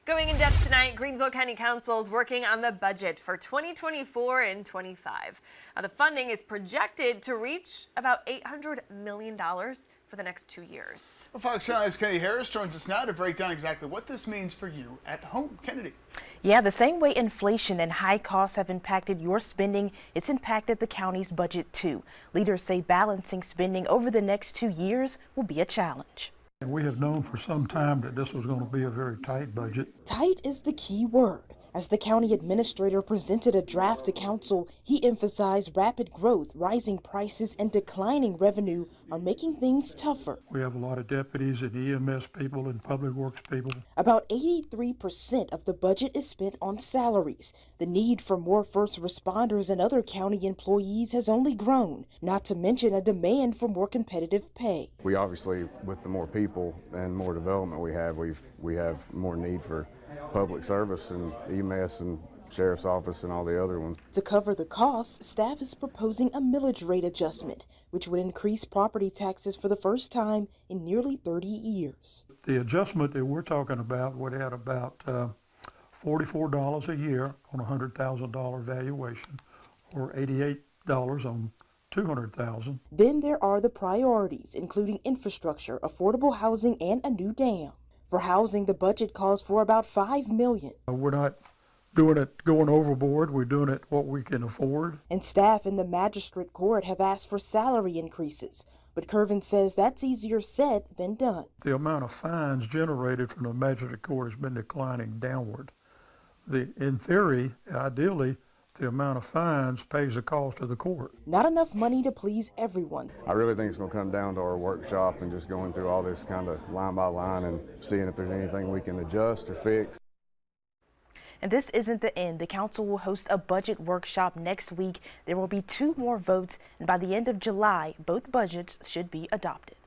Going in depth tonight, Greenville County Council is working on the budget for 2024 and 25. The funding is projected to reach about $800 million for the next 2 years. Well, Fox County's Kenny Harris joins us now to break down exactly what this means for you at home. Kennedy. Yeah, the same way inflation and high costs have impacted your spending, it's impacted the county's budget too. Leaders say balancing spending over the next 2 years will be a challenge. And we have known for some time that this was going to be a very tight budget. Tight is the key word. As the county administrator presented a draft to council, he emphasized rapid growth, rising prices, and declining revenue are making things tougher. We have a lot of deputies and EMS people and public works people. About 83% of the budget is spent on salaries. The need for more first responders and other county employees has only grown, not to mention a demand for more competitive pay. We obviously, with the more people and more development we have more need for public service and EMS and Sheriff's Office and all the other ones. To cover the costs, staff is proposing a millage rate adjustment, which would increase property taxes for the first time in nearly 30 years. The adjustment that we're talking about would add about $44 a year on a $100,000 valuation, or $88 on $200,000. Then there are the priorities, including infrastructure, affordable housing, and a new dam. For housing, the budget calls for about $5 million. We're not doing it going overboard. We're doing it what we can afford. And staff in the magistrate court have asked for salary increases. But Curvin says that's easier said than done. The amount of fines generated from the magistrate court has been declining downward. In theory, ideally, the amount of fines pays the cost of the court. Not enough money to please everyone. I really think it's going to come down to our workshop and just going through all this kind of line by line and seeing if there's anything we can adjust or fix. And this isn't the end. The council will host a budget workshop next week. There will be 2 more votes, and by the end of July, both budgets should be adopted.